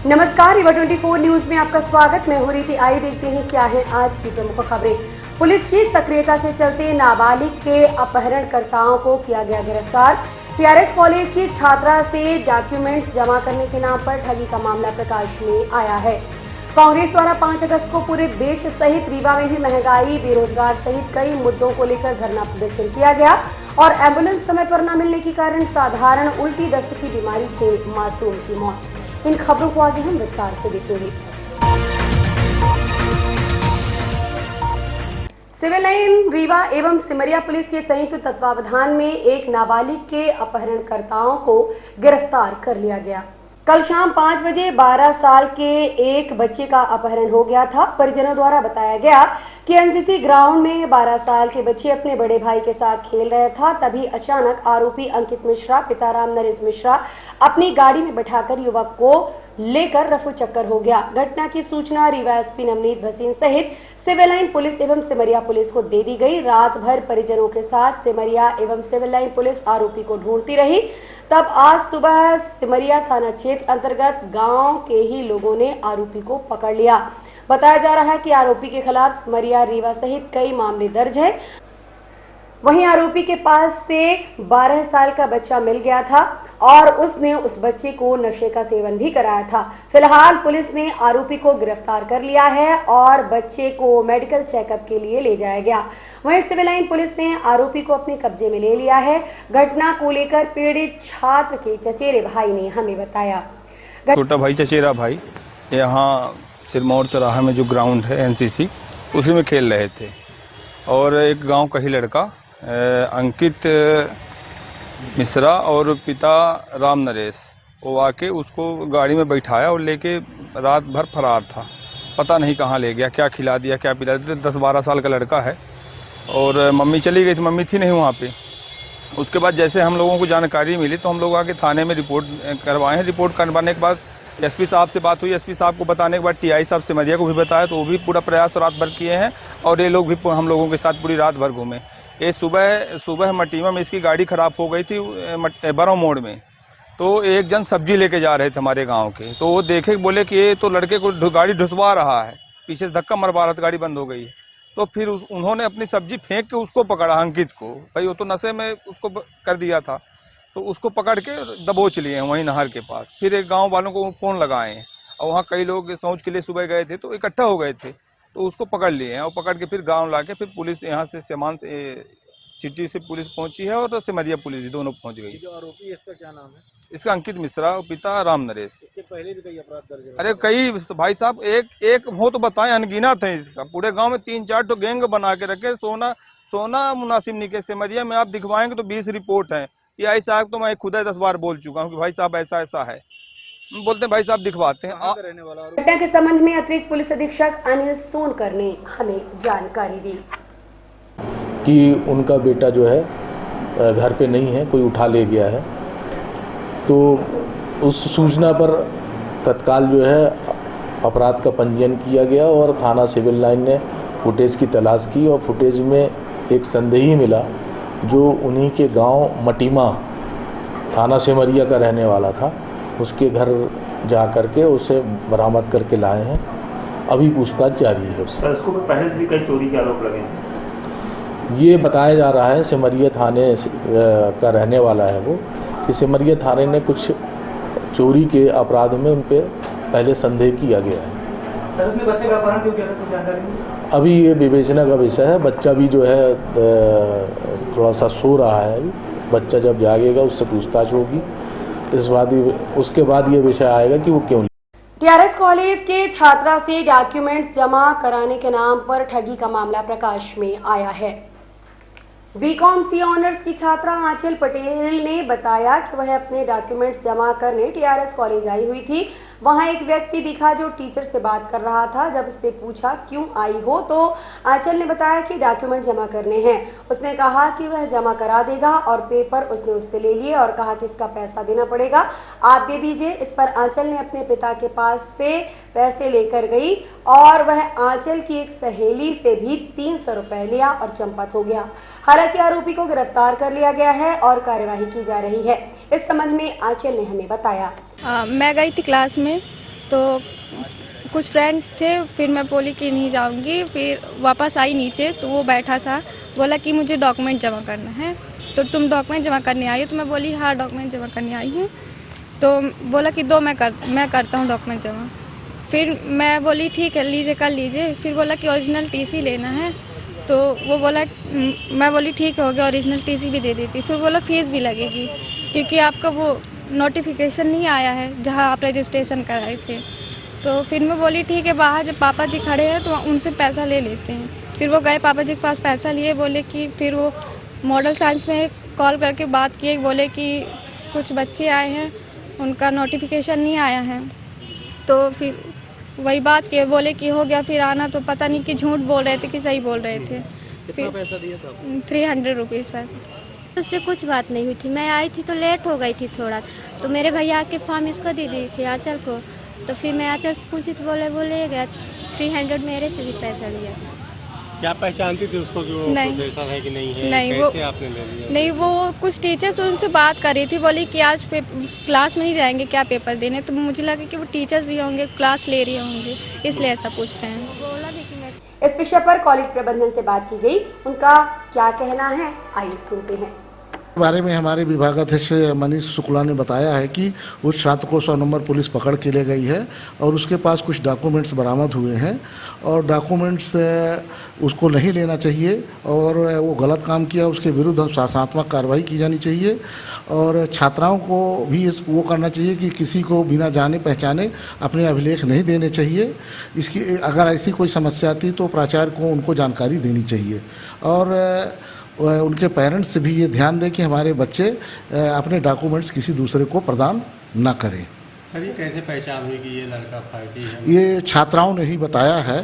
नमस्कार, रिवा 24 न्यूज में आपका स्वागत। मैं हूं रीति। आइए देखते हैं क्या है आज की प्रमुख खबरें। पुलिस की सक्रियता के चलते नाबालिग के अपहरणकर्ताओं को किया गया गिरफ्तार। टीआरएस कॉलेज की छात्रा से डॉक्यूमेंट्स जमा करने के नाम पर ठगी का मामला प्रकाश में आया है। कांग्रेस द्वारा 5 अगस्त को पूरे देश सहित रीवा में भी महंगाई, बेरोजगार सहित कई मुद्दों को लेकर धरना प्रदर्शन किया गया और एम्बुलेंस समय पर न मिलने के कारण साधारण उल्टी दस्त की बीमारी से मासूम की मौत। इन खबरों को आगे हम विस्तार से देखेंगे। सिविल लाइन रीवा एवं सिमरिया पुलिस के संयुक्त तत्वावधान में एक नाबालिग के अपहरणकर्ताओं को गिरफ्तार कर लिया गया। कल शाम 5 बजे 12 साल के एक बच्चे का अपहरण हो गया था। परिजनों द्वारा बताया गया कि एनसीसी ग्राउंड में 12 साल के बच्चे अपने बड़े भाई के साथ खेल रहा था। तभी अचानक आरोपी अंकित मिश्रा पिता राम नरेश मिश्रा अपनी गाड़ी में बैठाकर युवक को लेकर रफू चक्कर हो गया। घटना की सूचना रीवा एसपी नवनीत भसीन सहित सिविल लाइन पुलिस एवं सिमरिया पुलिस को दे दी गई। रात भर परिजनों के साथ सिमरिया एवं सिविल लाइन पुलिस आरोपी को ढूंढती रही। तब आज सुबह सिमरिया थाना क्षेत्र अंतर्गत गांव के ही लोगों ने आरोपी को पकड़ लिया। बताया जा रहा है कि आरोपी के खिलाफ सिमरिया रीवा सहित कई मामले दर्ज हैं। वहीं आरोपी के पास से 12 साल का बच्चा मिल गया था और उसने उस बच्चे को नशे का सेवन भी कराया था। फिलहाल पुलिस ने आरोपी को गिरफ्तार कर लिया है और बच्चे को मेडिकल चेकअप के लिए ले जाया गया। वहीं सिविल लाइन पुलिस ने आरोपी को अपने कब्जे में ले लिया है। घटना को लेकर पीड़ित छात्र के चचेरे भाई ने हमें बताया। छोटा भाई चचेरा भाई यहाँ सिरमौर चौराहा में जो ग्राउंड है एनसीसी, उसी में खेल रहे थे और एक गांव का ही लड़का अंकित मिश्रा और पिता राम नरेश वो आके उसको गाड़ी में बैठाया और लेके रात भर फरार था। पता नहीं कहाँ ले गया, क्या खिला दिया, क्या पिला दिया। 10-12 साल का लड़का है और मम्मी चली गई थी, मम्मी थी नहीं वहाँ पे। उसके बाद जैसे हम लोगों को जानकारी मिली तो हम लोग आके थाने में रिपोर्ट करवाए हैं। रिपोर्ट करवाने के बाद एसपी साहब से बात हुई। एसपी साहब को बताने के बाद टीआई साहब सिमरिया को भी बताया तो वो भी पूरा प्रयास रात भर किए हैं और ये लोग भी हम लोगों के साथ पूरी रात भर घूमे। ये सुबह मटीमा में इसकी गाड़ी खराब हो गई थी बरौ मोड़ में। तो एक जन सब्जी लेके जा रहे थे हमारे गाँव के, तो वो देखे बोले कि ये तो लड़के को गाड़ी ढुसवा रहा है, पीछे से धक्का मरवा रहा था, गाड़ी बंद हो गई। तो फिर उन्होंने अपनी सब्जी फेंक के उसको पकड़ा, अंकित को। भाई वो तो नशे में उसको कर दिया था, तो उसको पकड़ के दबोच लिए हैं वहीं नहर के पास। फिर एक गांव वालों को फ़ोन लगाए हैं और वहाँ कई लोग शौच के लिए सुबह गए थे तो इकट्ठा हो गए थे, तो उसको पकड़ लिए हैं और पकड़ के फिर गांव लाके फिर पुलिस यहाँ से सामान से सिटी से पुलिस पहुंची है और सिमरिया पुलिस भी दोनों पहुंच गई। जो आरोपी है इसका क्या नाम है? इसका अंकित मिश्रा और पिता राम नरेश। इसके पहले भी कई अपराध दर्ज है? अरे कई भाई साहब, एक हो तो बताएं, अनगिनत है। इसका पूरे गांव में 3-4 तो गैंग बना के रखे। सोना मुनासिब निके सिमरिया में आप दिखवाएंगे तो 20 रिपोर्ट है। टीआई साहब तो मैं खुद 10 बार बोल चुका हूँ कि भाई साहब ऐसा ऐसा है। बोलते हैं भाई साहब दिखवाते हैं। रहने वाला घटना के संबंध में अतिरिक्त पुलिस अधीक्षक अनिल सोनकर ने हमें जानकारी दी कि उनका बेटा जो है घर पे नहीं है, कोई उठा ले गया है। तो उस सूचना पर तत्काल जो है अपराध का पंजीयन किया गया और थाना सिविल लाइन ने फुटेज की तलाश की और फुटेज में एक संदेही मिला जो उन्हीं के गांव मटीमा थाना सिमरिया का रहने वाला था। उसके घर जा करके उसे बरामद करके लाए हैं। अभी पूछताछ जारी है। सर, इसको पहले से भी कई चोरी के आरोप लगे हैं। ये बताया जा रहा है सिमरिया थाने का रहने वाला है वो, कि सिमरिया थाने ने कुछ चोरी के अपराध में उन पे पहले संदेह किया गया है। सर, उसमें बच्चे का अपहरण क्यों किया था, कुछ जानकारी नहीं? अभी ये विवेचना का विषय है। बच्चा भी जो है थोड़ा सा सो रहा है। अभी बच्चा जब जागेगा उससे पूछताछ होगी। उसके बाद ये विषय आएगा कि वो क्यों। टीआरएस कॉलेज के छात्रा से डॉक्यूमेंट्स जमा कराने के नाम पर ठगी का मामला प्रकाश में आया है। बीकॉम सी ऑनर्स की छात्रा आंचल पटेल ने बताया कि वह अपने डॉक्यूमेंट्स जमा करने टीआरएस कॉलेज आई हुई थी। वहां एक व्यक्ति दिखा जो टीचर से बात कर रहा था। जब उसने पूछा क्यों आई हो तो आंचल ने बताया कि डॉक्यूमेंट जमा करने हैं। उसने कहा कि वह जमा करा देगा और पेपर उसने उससे ले लिए और कहा कि इसका पैसा देना पड़ेगा, आप दे दीजिए। इस पर आंचल ने अपने पिता के पास से पैसे लेकर गई और वह आंचल की एक सहेली से भी 300 रुपए लिया और चंपत हो गया। हालांकि आरोपी को गिरफ्तार कर लिया गया है और कार्यवाही की जा रही है। इस संबंध में आंचल ने हमें बताया। मैं गई थी क्लास में तो कुछ फ्रेंड थे, फिर मैं बोली कि नहीं जाऊंगी। फिर वापस आई नीचे तो वो बैठा था, बोला कि मुझे डॉक्यूमेंट जमा करना है, तो तुम डॉक्यूमेंट जमा करने आई हो? तो मैं बोली हाँ डॉक्यूमेंट जमा करने आई हूँ। तो बोला कि दो मैं करता हूँ डॉक्यूमेंट जमा। फिर मैं बोली ठीक है लीजिए कर लीजिए। फिर बोला कि ओरिजिनल टीसी लेना है, तो वो बोला मैं बोली ठीक है हो गया, ओरिजिनल टीसी भी दे देती। फिर बोला फीस भी लगेगी क्योंकि आपका वो नोटिफिकेशन नहीं आया है जहाँ आप रजिस्ट्रेशन कराए थे। तो फिर मैं बोली ठीक है, बाहर जब पापा जी खड़े हैं तो उनसे पैसा ले लेते हैं। फिर वो गए पापा जी के पास, पैसा लिए, बोले कि फिर वो मॉडल साइंस में कॉल करके बात किए, बोले कि कुछ बच्चे आए हैं उनका नोटिफिकेशन नहीं आया है। तो फिर वही बात किए, बोले कि हो गया, फिर आना। तो पता नहीं कि झूठ बोल रहे थे कि सही बोल रहे थे। कितना पैसा दिया था आपने? 300 रुपीज़ पैसा। उससे कुछ बात नहीं हुई थी, मैं आई थी तो लेट हो गई थी थोड़ा, तो मेरे भैया के फॉर्म इसको दे दी थी आंचल को। तो फिर मैं आंचल से पूछी तो बोले गया 300 मेरे से भी पैसा लिया था। क्या पहचानती थी उसको कि वो नहीं। प्रोफेसर है कि नहीं है? नहीं, कैसे आपने ले लिया? नहीं, वो कुछ टीचर्स उनसे बात कर रही थी, बोली कि आज क्लास में नहीं जाएंगे क्या पेपर देने। तो मुझे लगा कि वो टीचर्स भी होंगे, क्लास ले रहे होंगे, इसलिए ऐसा पूछ रहे हैं। बोला भी कि मैं इस विषय पर कॉलेज प्रबंधन से बात की गई, उनका क्या कहना है आइए सुनते हैं। बारे में हमारे विभागाध्यक्ष मनीष शुक्ला ने बताया है कि उस छात्र को 100 नंबर पुलिस पकड़ के ले गई है और उसके पास कुछ डॉक्यूमेंट्स बरामद हुए हैं और डॉक्यूमेंट्स उसको नहीं लेना चाहिए और वो गलत काम किया, उसके विरुद्ध शासनात्मक कार्रवाई की जानी चाहिए। और छात्राओं को भी वो करना चाहिए कि किसी को बिना जाने पहचाने अपने अभिलेख नहीं देने चाहिए। इसकी अगर ऐसी कोई समस्या आती तो प्राचार्य को उनको जानकारी देनी चाहिए और उनके पेरेंट्स से भी ये ध्यान दें कि हमारे बच्चे अपने डॉक्यूमेंट्स किसी दूसरे को प्रदान न करें। सर ये कैसे पहचान हुई कि ये लड़का फर्जी है? ये छात्राओं ने ही बताया है,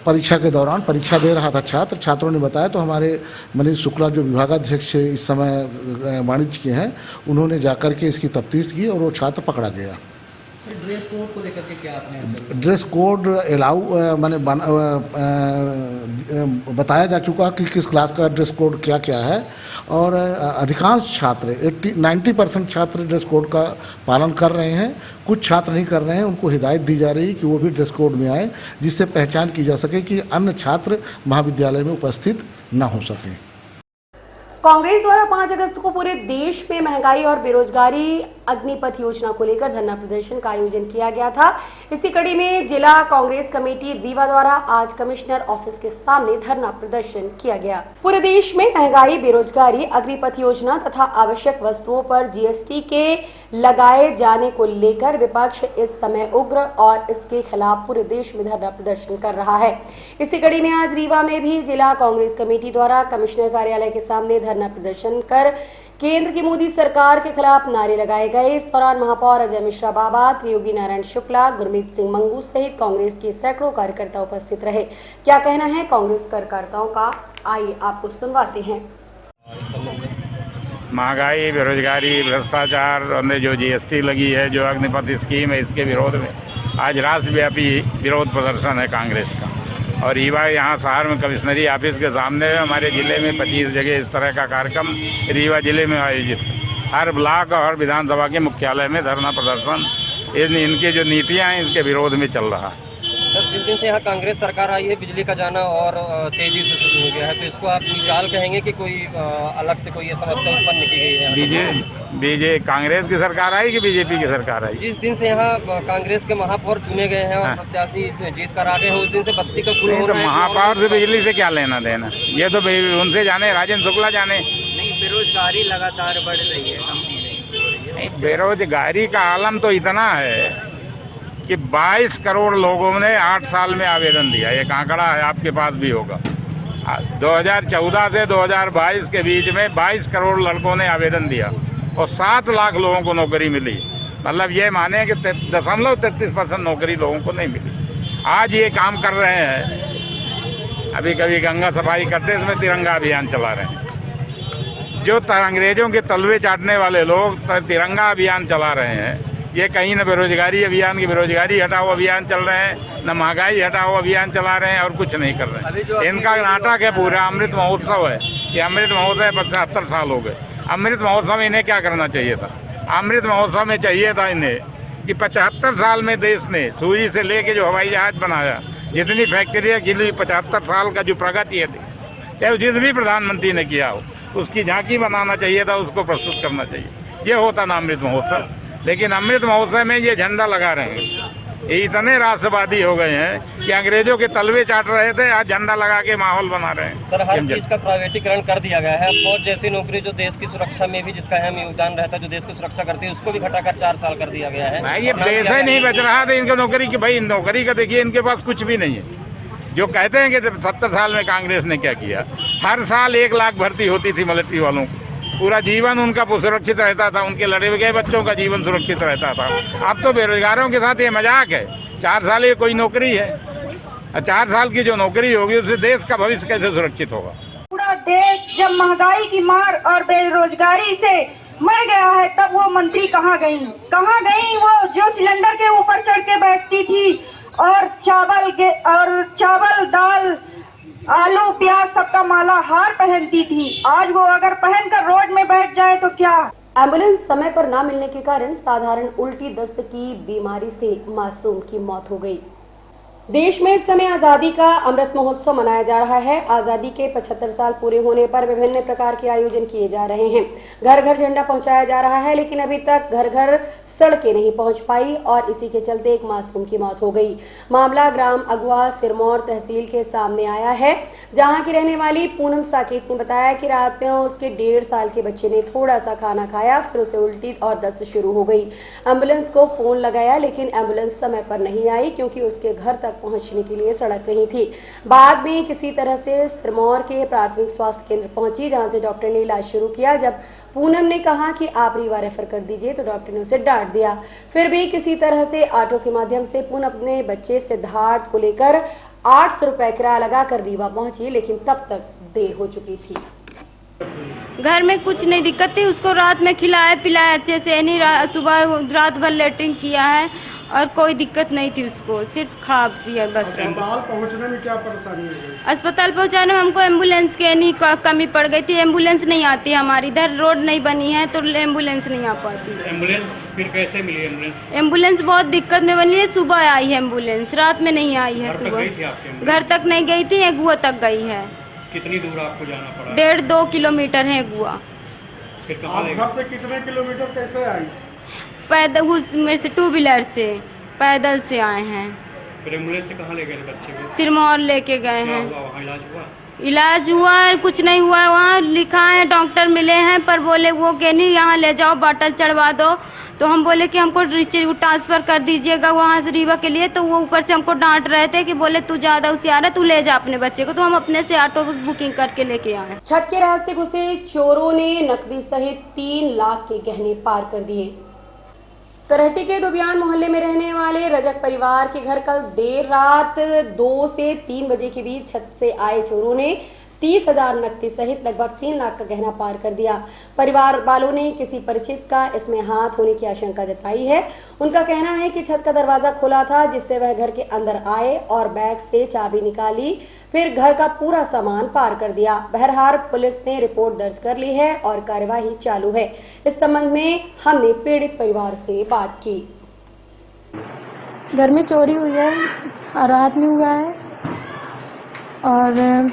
परीक्षा के दौरान परीक्षा दे रहा था छात्रों ने बताया। तो हमारे मनीष शुक्ला जो विभागाध्यक्ष इस समय वाणिज्य के हैं, उन्होंने जाकर के इसकी तफ्तीश की और वो छात्र पकड़ा गया। ड्रेस कोड को लेकर के क्या आपने? ड्रेस कोड अलाउ मैंने बताया जा चुका कि किस क्लास का ड्रेस कोड क्या क्या है और अधिकांश छात्र 90% छात्र ड्रेस कोड का पालन कर रहे हैं। कुछ छात्र नहीं कर रहे हैं, उनको हिदायत दी जा रही है कि वो भी ड्रेस कोड में आए जिससे पहचान की जा सके कि अन्य छात्र महाविद्यालय में उपस्थित न हो सकें। कांग्रेस द्वारा 5 अगस्त को पूरे देश में महंगाई और बेरोजगारी अग्निपथ योजना को लेकर धरना प्रदर्शन का आयोजन किया गया था। इसी कड़ी में जिला कांग्रेस कमेटी रीवा द्वारा आज कमिश्नर ऑफिस के सामने धरना प्रदर्शन किया गया। पूरे देश में महंगाई, बेरोजगारी, अग्निपथ योजना तथा आवश्यक वस्तुओं पर जीएसटी के लगाए जाने को लेकर विपक्ष इस समय उग्र और इसके खिलाफ पूरे देश में धरना प्रदर्शन कर रहा है। इसी कड़ी में आज रीवा में भी जिला कांग्रेस कमेटी द्वारा कमिश्नर कार्यालय के सामने धरना प्रदर्शन कर केंद्र की मोदी सरकार के खिलाफ नारे लगाए गए। इस दौरान महापौर अजय मिश्रा बाबा, त्रियोगी नारायण शुक्ला, गुरमीत सिंह मंगू सहित कांग्रेस के सैकड़ों कार्यकर्ता उपस्थित रहे। क्या कहना है कांग्रेस कार्यकर्ताओं का, आइए आपको सुनवाते हैं। महंगाई, बेरोजगारी, भ्रष्टाचार और जो जीएसटी लगी है, जो अग्निपथ स्कीम है, इसके विरोध में आज राष्ट्रव्यापी विरोध प्रदर्शन है कांग्रेस का। और रीवा यहाँ शहर में कमिश्नरी ऑफिस के सामने हमारे ज़िले में 25 जगह इस तरह का कार्यक्रम रीवा ज़िले में आयोजित है। हर ब्लॉक और विधानसभा के मुख्यालय में धरना प्रदर्शन इनकी जो नीतियाँ हैं इसके विरोध में चल रहा है। सर जिस दिन से यहाँ कांग्रेस सरकार आई है, बिजली का जाना और तेजी से शुरू हो गया है, तो इसको आप कोई चाल कहेंगे कि कोई अलग से कोई ये समस्या उत्पन्न की गई है? कांग्रेस की सरकार आई कि बीजेपी की सरकार आई? जिस दिन से यहाँ कांग्रेस के महापौर चुने गए हैं और प्रत्याशी जीत कर आ गए हैं, उस दिन से बत्ती का गुल हो रहा है। महापौर से बिजली से क्या लेना देना, ये तो उनसे जाने, राजेंद्र शुक्ला जाने। नहीं, बेरोजगारी लगातार बढ़ रही है। बेरोजगारी का आलम तो इतना है कि 22 करोड़ लोगों ने 8 साल में आवेदन दिया। ये आंकड़ा है, आपके पास भी होगा। 2014 से 2022 के बीच में 22 करोड़ लड़कों ने आवेदन दिया और 7 लाख लोगों को नौकरी मिली। मतलब ये माने कि 0.33% नौकरी लोगों को नहीं मिली। आज ये काम कर रहे हैं, अभी कभी गंगा सफाई करते इसमें तिरंगा अभियान चला रहे हैं। जो अंग्रेजों के तलवे चाटने वाले लोग तिरंगा अभियान चला रहे हैं, ये कहीं न बेरोजगारी अभियान की बेरोजगारी हटाओ अभियान चल रहे हैं, न महंगाई हटाओ अभियान चला रहे हैं और कुछ नहीं कर रहे हैं। इनका नाटक है पूरा अमृत महोत्सव है कि अमृत महोत्सव 75 साल हो गए। अमृत महोत्सव में इन्हें क्या करना चाहिए था? अमृत महोत्सव में चाहिए था इन्हें कि 75 साल में देश ने सुई से लेके जो हवाई जहाज बनाया, जितनी फैक्ट्रियाँ खुली, 75 साल का जो प्रगति है देश, चाहे जिस भी प्रधानमंत्री ने किया हो, उसकी झांकी बनाना चाहिए था, उसको प्रस्तुत करना चाहिए। ये होता ना अमृत महोत्सव। लेकिन अमृत महोत्सव में ये झंडा लगा रहे हैं, ये इतने राष्ट्रवादी हो गए हैं कि अंग्रेजों के तलवे चाट रहे थे, आज झंडा लगा के माहौल बना रहे हैं। सर, हर चीज का प्राइवेटीकरण कर दिया गया है। फौज जैसी नौकरी जो देश की सुरक्षा में भी जिसका अहम योगदान रहता है, जो देश की सुरक्षा करती है, उसको भी घटाकर 4 साल कर दिया गया है। भाई ये देश ही नहीं बच रहा था इनकी नौकरी की। भाई नौकरी का देखिए, इनके पास कुछ भी नहीं है। जो कहते हैं कि 70 साल में कांग्रेस ने क्या किया, हर साल 1 लाख भर्ती होती थी मिलिट्री वालों को, पूरा जीवन उनका सुरक्षित रहता था, उनके लड़े हुए बच्चों का जीवन सुरक्षित रहता था। अब तो बेरोजगारों के साथ ये मजाक है। 4 साल ये कोई नौकरी है, 4 साल की जो नौकरी होगी उससे देश का भविष्य कैसे सुरक्षित होगा। पूरा देश जब महंगाई की मार और बेरोजगारी से मर गया है, तब वो मंत्री कहाँ गई वो जो सिलेंडर के ऊपर चढ़ के बैठती थी और चावल दाल आलू प्याज सबका माला हार पहनती थी। आज वो अगर पहनकर रोड में बैठ जाए तो क्या। एम्बुलेंस समय पर न मिलने के कारण साधारण उल्टी दस्त की बीमारी से मासूम की मौत हो गई। देश में इस समय आजादी का अमृत महोत्सव मनाया जा रहा है। आजादी के 75 साल पूरे होने पर विभिन्न प्रकार के आयोजन किए जा रहे हैं। घर घर झंडा पहुंचाया जा रहा है, लेकिन अभी तक घर घर सड़कें नहीं पहुंच पाई और इसी के चलते एक मासूम की मौत हो गई। मामला ग्राम अगवा सिरमौर तहसील के सामने आया है, जहां की रहने वाली पूनम साकेत ने बताया कि रात में उसके 1.5 साल के बच्चे ने थोड़ा सा खाना खाया, फिर उसे उल्टी और दस्त शुरू हो गई। एम्बुलेंस को फोन लगाया, लेकिन एम्बुलेंस समय पर नहीं आई क्योंकि उसके घर तक पहुंचने के लिए सड़क नहीं थी। बाद में किसी तरह से सिरमौर के प्राथमिक स्वास्थ्य केंद्र पहुंची, जहां से डॉक्टर ने इलाज शुरू किया। जब पूनम ने कहा कि आप रीवा रेफर कर दीजिए तो डॉक्टर ने उसे डांट दिया। फिर भी किसी तरह से ऑटो के माध्यम से पूनम अपने बच्चे सिद्धार्थ को लेकर 800 रुपए किराया लगाकर रीवा पहुंची, लेकिन तब तक देर हो चुकी थी। घर में कुछ नहीं दिक्कत थी, उसको रात में खिलाया पिलाया अच्छे से, नहीं सुबह रात भर लेटरिन किया है और कोई दिक्कत नहीं थी उसको, सिर्फ खा पिया बस। अस्पताल पहुंचने में क्या परेशानी हुई? अस्पताल पहुंचाने में हमको एम्बुलेंस की नहीं कमी पड़ गई थी। एम्बुलेंस नहीं आती हमारी इधर, रोड नहीं बनी है तो एम्बुलेंस नहीं आ पाती। एम्बुलेंस फिर कैसे मिली? एम्बुलेंस बहुत दिक्कत में बनी है। सुबह आई है एम्बुलेंस, रात में नहीं आई है। सुबह घर तक नहीं गई थी, अगुआ तक गई है। कितनी दूर आपको जाना पड़ा? 1.5-2 किलोमीटर है अगुआ। फिर कहाँ घर से कितने किलोमीटर कैसे आई? पैदल, उसमें से 2 व्हीलर से पैदल से आए हैं। फिर एम्बुलेंस से कहाँ ले गए बच्चे को? सिरमौर लेके गए हैं। वहाँ इलाज हुआ? इलाज हुआ है, कुछ नहीं हुआ है। वहाँ लिखा है, डॉक्टर मिले हैं पर बोले वो कि नहीं यहाँ ले जाओ, बॉटल चढ़वा दो। तो हम बोले कि हमको ट्रांसफ़र कर दीजिएगा वहाँ से रीवा के लिए। तो वो ऊपर से हमको डांट रहे थे कि बोले तू ज़्यादा होशियार है, तू ले जा अपने बच्चे को। तो हम अपने से ऑटो बुकिंग करके लेके आए। छत के रास्ते घुसे चोरों ने नकदी सहित 3 लाख के गहने पार कर दिए। तरहटी के दुबियान मोहल्ले में रहने वाले रजक परिवार के घर कल देर रात 2 से 3 बजे के बीच छत से आए चोरों ने 30,000 नकदी सहित लगभग 3 लाख का गहना पार कर दिया। परिवार वालों ने किसी परिचित का इसमें हाथ होने की आशंका जताई है। उनका कहना है कि छत का दरवाजा खुला था, जिससे वह घर के अंदर आए और बैग से चाबी निकाली, फिर घर का पूरा सामान पार कर दिया। बहरहाल पुलिस ने रिपोर्ट दर्ज कर ली है और कार्यवाही चालू है। इस संबंध में हमने पीड़ित परिवार से बात की। घर में चोरी हुई है और रात में हुआ है और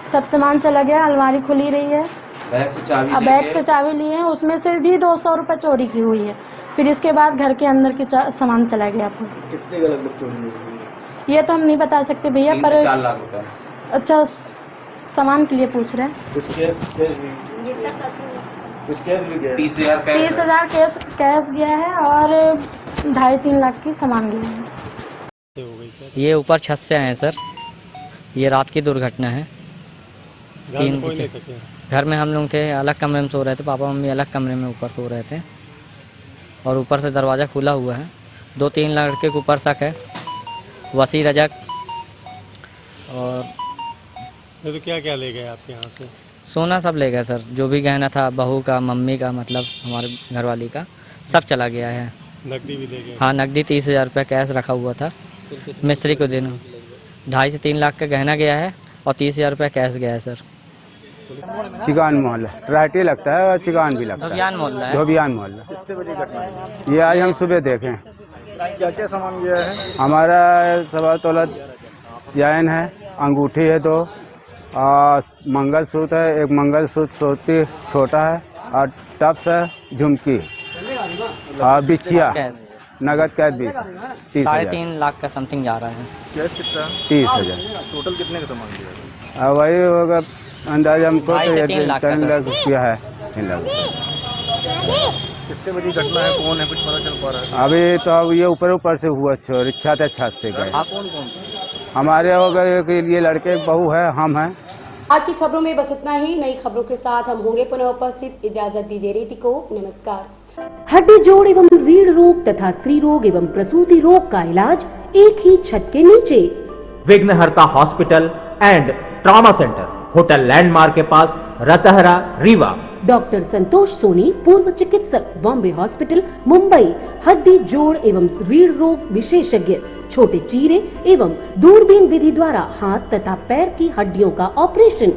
सब सामान चला गया। अलमारी खुली रही है, बैग से चाबी लिए हैं, उसमें से भी 200 रुपये चोरी की हुई है। फिर इसके बाद घर के अंदर के सामान चला गया। कितने गलत चोरी हुई? ये तो हम नहीं बता सकते भैया, पर 4 लाख रुपए। अच्छा सामान के लिए पूछ रहे हैं। कुछ केस भी 30,000 कैश गया है और 2.5-3 लाख की सामान गया है। ये ऊपर छत से आए हैं सर, ये रात की दुर्घटना है। 3 बजे घर में हम लोग थे, अलग कमरे में सो रहे थे, पापा मम्मी अलग कमरे में ऊपर सो रहे थे और ऊपर से दरवाज़ा खुला हुआ है। 2-3 लड़के के ऊपर तक है, वसी रजक। और तो क्या क्या ले गए आपके यहाँ से? सोना सब ले गए सर, जो भी गहना था, बहू का, मम्मी का, मतलब हमारे घरवाली का, सब चला गया है। नकदी भी ले गए? हाँ, नकदी 30,000 रुपये कैश रखा हुआ था मिस्त्री को देना। 2.5 से 3 लाख का गहना गया है और 30,000 रुपये कैश गया है सर। चिकान मोहल्ला राइटी लगता है और चिकान भी लगता है। धोबियान मोहल्ला है। धोबियान मोहल्ला। ये आज हम सुबह देखें। क्या क्या सामान गया है? हमारा 1.25 तोला चैन है, अंगूठी है 2, मंगलसूत्र है, एक मंगलसूत्र सोती छोटा है, और टप्स है, झुमकी और बिछिया, नगद कैश 30,000। 3.5 लाख का समथिंग जा रहा है। कैश कितना? 30,000। टोटल कितने का सामान गया? वही होगा अंदाजा हमको तो 3 लाख 3 लाख रुपया है। 3 लाख। कितने बजे घटना है, कौन है, कुछ पता चल पा रहा है? अभी तो अब ये ऊपर से हुआ, चोरी छत से गए। कौन कौन? हमारे हो गए कि ये लड़के बहू है, हम हैं। आज की खबरों में बस इतना ही। नई खबरों के साथ हम होंगे पुनः उपस्थित। इजाजत दीजिए रीति को। नमस्कार। हड्डी जोड़ एवं रीढ़ रोग तथा स्त्री रोग एवं प्रसूति रोग का इलाज एक ही छत के नीचे। विघ्नहर्ता hospital and trauma centre, hotel landmark के पास, रतहरा, रीवा। डॉक्टर संतोष सोनी, पूर्व चिकित्सक, बॉम्बे हॉस्पिटल, मुंबई। हड्डी जोड़ एवं रीढ़ रोग विशेषज्ञ, छोटे चीरे एवं दूरबीन विधि द्वारा हाथ तथा पैर की हड्डियों का ऑपरेशन।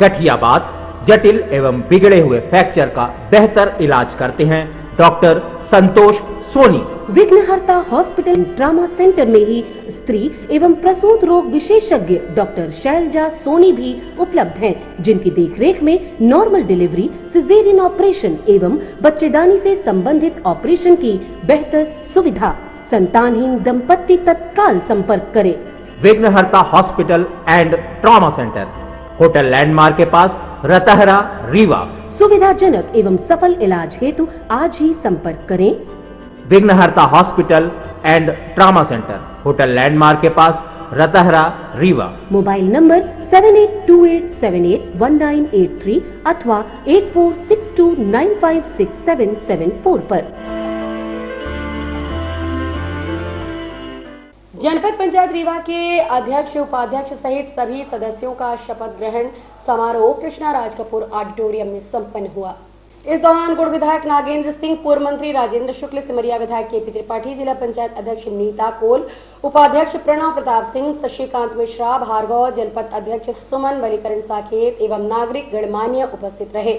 गठियाबात, जटिल एवं बिगड़े हुए फ्रैक्चर का बेहतर इलाज करते हैं डॉक्टर संतोष सोनी। विघ्नहर्ता हॉस्पिटल ट्रॉमा सेंटर में ही स्त्री एवं प्रसूत रोग विशेषज्ञ डॉक्टर शैलजा सोनी भी उपलब्ध हैं, जिनकी देखरेख में नॉर्मल डिलीवरी, सिजेरियन ऑपरेशन एवं बच्चेदानी से संबंधित ऑपरेशन की बेहतर सुविधा। संतानहीन दंपत्ति तत्काल संपर्क करें। विघ्नहर्ता hospital and trauma centre, hotel landmark के पास, रतहरा, रीवा। सुविधाजनक एवं सफल इलाज हेतु आज ही संपर्क करें। विघ्नहर्ता hospital and trauma centre, hotel landmark के पास, रतहरा, रीवा। मोबाइल नंबर 7828781983 अथवा 8462956774 पर। जनपद पंचायत रीवा के अध्यक्ष, उपाध्यक्ष सहित सभी सदस्यों का शपथ ग्रहण समारोह कृष्णा राज कपूर ऑडिटोरियम में संपन्न हुआ। इस दौरान गुड़ विधायक नागेंद्र सिंह, पूर्व मंत्री राजेंद्र शुक्ल, सिमरिया विधायक केपी त्रिपाठी, जिला पंचायत अध्यक्ष नीता कोल, उपाध्यक्ष प्रणव प्रताप सिंह, शशिकांत मिश्रा, भार्गव, जनपद अध्यक्ष सुमन, बलीकरण साकेत एवं नागरिक गणमान्य उपस्थित रहे।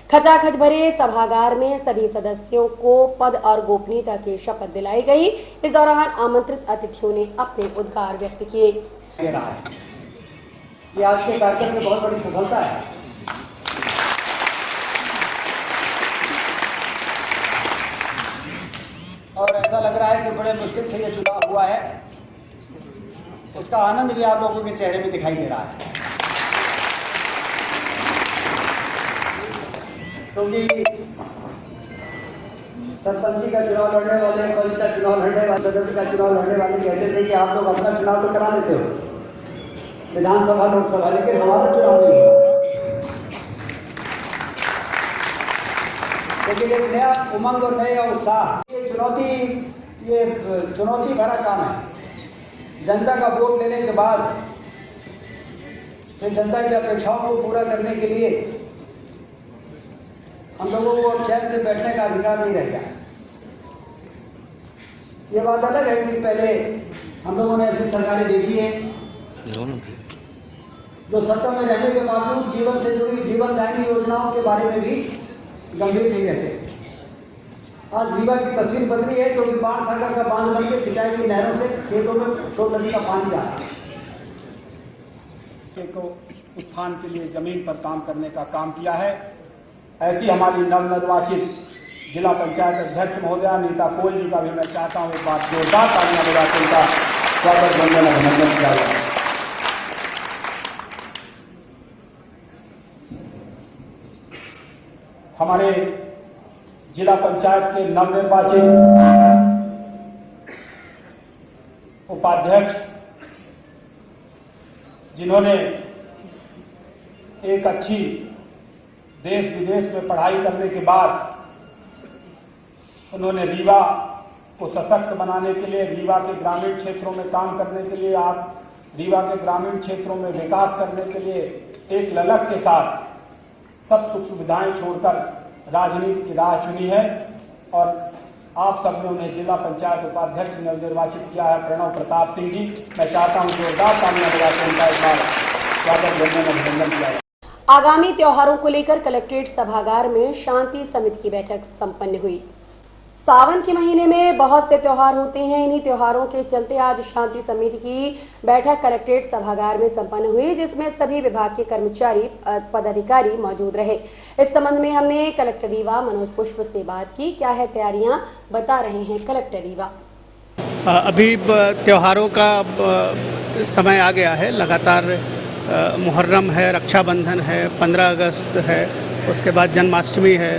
खचाखच भरे सभागार में सभी सदस्यों को पद और गोपनीयता की शपथ दिलाई गई। इस दौरान आमंत्रित अतिथियों ने अपने उद्गार व्यक्त किए। ये आज के कार्यक्रम में बहुत बड़ी सफलता है। और ऐसा लग रहा है कि बड़े मुश्किल से ये चुनाव हुआ है, उसका आनंद भी आप लोगों के चेहरे में दिखाई दे रहा है। क्योंकि सरपंची का चुनाव लड़ने वाले, पंच का चुनाव लड़ने वाले, सदस्य का चुनाव लड़ने वाले कहते थे कि आप लोग अपना चुनाव तो करा लेते हो, विधानसभा, लोकसभा, लेकिन हमारा चुनाव नहीं है। लेकिन एक नया उमंग और नया उत्साह, ये चुनौती भरा काम है। जनता का वोट लेने के बाद फिर जनता की अपेक्षाओं को पूरा करने के लिए हम लोगों को चैन से बैठने का अधिकार नहीं रह गया। ये बात अलग है कि पहले हम लोगों ने ऐसी सरकारें देखी है जो सत्ता में रहने के बावजूद जीवन से जुड़ी जीवनदायी योजनाओं के बारे में भी गंभीर नहीं रहते। आज रीवा की तस्वीर बदली है, क्योंकि बाढ़ सागर का बांध बनकर सिंचाई की नहरों से खेतों में सोन नदी का पानी जा रहा है। को उत्थान के लिए जमीन पर काम करने का काम किया है। ऐसी हमारी नवनिर्वाचित जिला पंचायत अध्यक्ष महोदया नीता कोल जी का भी मैं चाहता हूँ एक बार जोरदार तालियां बजाकर उनका स्वागत वंदन अभिनंदन किया जाए। हमारे जिला पंचायत के नवनिर्वाचित उपाध्यक्ष, जिन्होंने एक अच्छी देश विदेश में पढ़ाई करने के बाद उन्होंने रीवा को सशक्त बनाने के लिए, रीवा के ग्रामीण क्षेत्रों में काम करने के लिए, आप रीवा के ग्रामीण क्षेत्रों में विकास करने के लिए एक ललक के साथ सब सुख सुविधाएं छोड़कर राजनीति की राह चुनी है। और आप सबने उन्हें जिला पंचायत उपाध्यक्ष नवनिर्वाचित किया है, प्रणव प्रताप सिंह जी। मैं चाहता हूं जोरदार तालियां बजाकर उनका एक बार स्वागत वंदन अभिनंदन किया जाए। आगामी त्योहारों को लेकर कलेक्ट्रेट सभागार में शांति समिति की बैठक संपन्न हुई। सावन के महीने में बहुत से त्योहार होते हैं। इन्हीं त्योहारों के चलते आज शांति समिति की बैठक कलेक्ट्रेट सभागार में संपन्न हुई, जिसमें सभी विभाग के कर्मचारी पदाधिकारी मौजूद रहे। इस संबंध में हमने कलेक्टर रीवा मनोज पुष्प से बात की। क्या है तैयारियां, बता रहे हैं कलेक्टर रीवा। अभी त्योहारों का समय आ गया है। लगातार मुहर्रम है, रक्षाबंधन है, 15 अगस्त है, उसके बाद जन्माष्टमी है,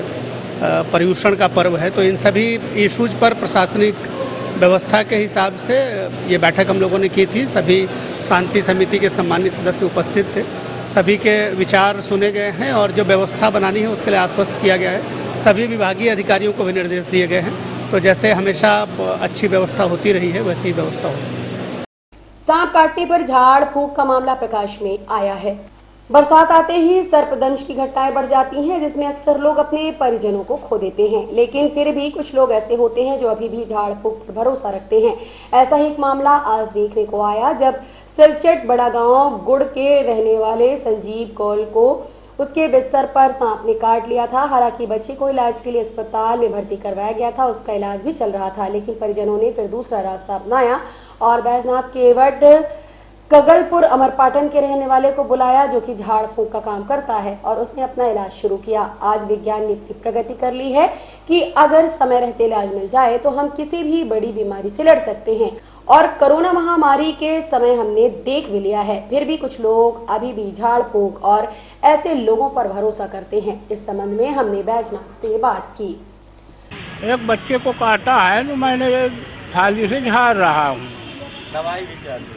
पर्युषण का पर्व है। तो इन सभी इशूज पर प्रशासनिक व्यवस्था के हिसाब से ये बैठक हम लोगों ने की थी। सभी शांति समिति के सम्मानित सदस्य उपस्थित थे। सभी के विचार सुने गए हैं और जो व्यवस्था बनानी है उसके लिए आश्वस्त किया गया है। सभी विभागीय अधिकारियों को भी निर्देश दिए गए हैं। तो जैसे हमेशा अच्छी व्यवस्था होती रही है वैसी ही व्यवस्था होगी। सांप काटने पर झाड़ फूंक का मामला प्रकाश में आया है। बरसात आते ही सर्पदंश की घटनाएं बढ़ जाती हैं, जिसमें अक्सर लोग अपने परिजनों को खो देते हैं। लेकिन फिर भी कुछ लोग ऐसे होते हैं जो अभी भी झाड़ फूंक पर भरोसा रखते हैं। ऐसा ही एक मामला आज देखने को आया, जब सिलचट बड़ा गांव गुड़ के रहने वाले संजीव कौल को उसके बिस्तर पर सांप ने काट लिया था। हालांकि बच्चे को इलाज के लिए अस्पताल में भर्ती करवाया गया था, उसका इलाज भी चल रहा था। लेकिन परिजनों ने फिर दूसरा रास्ता अपनाया और बैजनाथ केवट कगलपुर अमरपाटन के रहने वाले को बुलाया, जो कि झाड़ फूंक का काम करता है, और उसने अपना इलाज शुरू किया। आज विज्ञान ने इतनी प्रगति कर ली है कि अगर समय रहते इलाज मिल जाए तो हम किसी भी बड़ी बीमारी से लड़ सकते हैं। और कोरोना महामारी के समय हमने देख भी लिया है, फिर भी कुछ लोग अभी भी झाड़ फूंक और ऐसे लोगों पर भरोसा करते हैं। इस संबंध में हमने बैजनाथ से बात की। एक बच्चे को काटा है तो मैंने थाली से झाड़ रहा हूँ। दवाई भी चाहिए।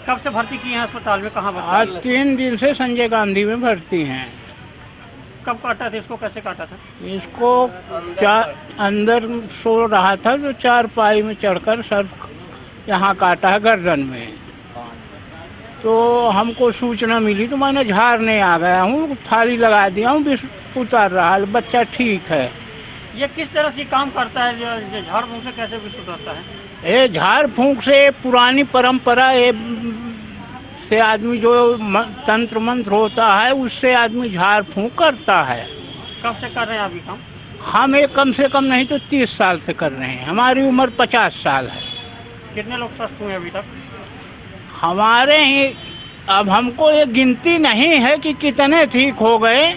कब से भर्ती किए हैं अस्पताल में? कहाँ भर्ती? आज 3 दिन से संजय गांधी में भर्ती हैं। कब काटा था इसको? कैसे काटा था इसको? अंदर सो रहा था तो 4 पाई में चढ़कर सर यहाँ काटा है गर्दन में। तो हमको सूचना मिली तो मैंने झाड़ने आ गया हूँ, थाली लगा दिया हूँ, विष उतार रहा है, बच्चा ठीक है। ये किस तरह से काम करता है? जो झाड़ फूंक से कैसे विष उतारता है? ये झाड़ फूंक से पुरानी परंपरा से आदमी जो तंत्र मंत्र होता है उससे आदमी झाड़ फूंक करता है। कब से कर रहे हैं अभी काम? हम एक कम से कम नहीं तो 30 साल से कर रहे हैं। हमारी उम्र 50 साल है। कितने लोग स्वस्थ हुए अभी तक? हमारे ही अब हमको ये गिनती नहीं है कि कितने ठीक हो गए।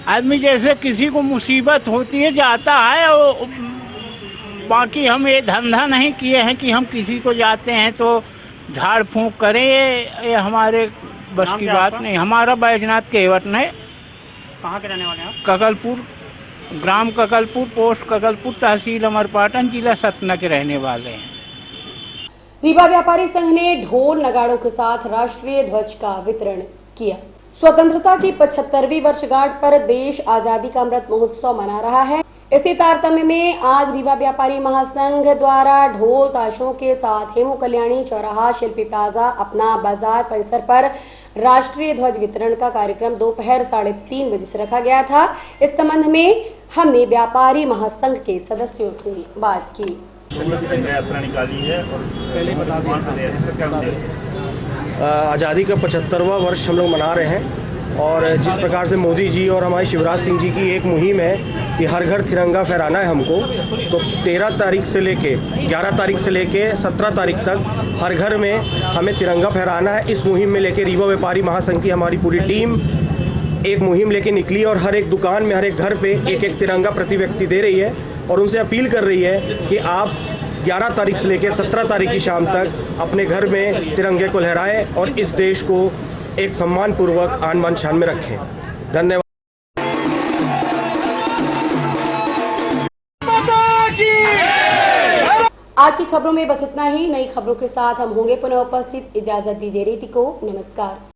आदमी जैसे किसी को मुसीबत होती है जाता है, और बाकी हम ये धंधा नहीं किए हैं कि हम किसी को जाते हैं तो झाड़ फूंक करें। ये हमारे बस की बात नहीं। हमारा बैजनाथ केवट ने। कहाँ के रहने वाले हैं? कगलपुर, ग्राम कगलपुर, पोस्ट कगलपुर, तहसील अमरपाटन, जिला सतना के रहने वाले हैं। रीवा व्यापारी संघ ने ढोल नगाड़ों के साथ राष्ट्रीय ध्वज का वितरण किया। स्वतंत्रता की 75वीं वर्षगांठ पर देश आजादी का अमृत महोत्सव मना रहा है। इसी तारतम्य में आज रीवा व्यापारी महासंघ द्वारा ढोल ताशों के साथ हेमू कल्याणी चौराहा, शिल्पी प्लाजा, अपना बाजार परिसर पर राष्ट्रीय ध्वज वितरण का कार्यक्रम दोपहर 3:30 बजे से रखा गया था। इस संबंध में हमने व्यापारी महासंघ के सदस्यों से बात की। यात्रा निकाली है और आज़ादी का 75वां वर्ष हम लोग मना रहे हैं। और जिस प्रकार से मोदी जी और हमारे शिवराज सिंह जी की एक मुहिम है कि हर घर तिरंगा फहराना है हमको, तो 13 तारीख से लेके 11 तारीख से लेके 17 तारीख तक हर घर में हमें तिरंगा फहराना है। इस मुहिम में लेके रीवा व्यापारी महासंघ की हमारी पूरी टीम एक मुहिम लेके निकली और हर एक दुकान में, हर एक घर पे एक तिरंगा प्रति व्यक्ति दे रही है और उनसे अपील कर रही है कि आप 11 तारीख से लेकर 17 तारीख की शाम तक अपने घर में तिरंगे को लहराएं और इस देश को एक सम्मान पूर्वक आन बान शान में रखें। धन्यवाद। आज की खबरों में बस इतना ही। नई खबरों के साथ हम होंगे पुनः उपस्थित। इजाजत दीजिए रीति को। नमस्कार।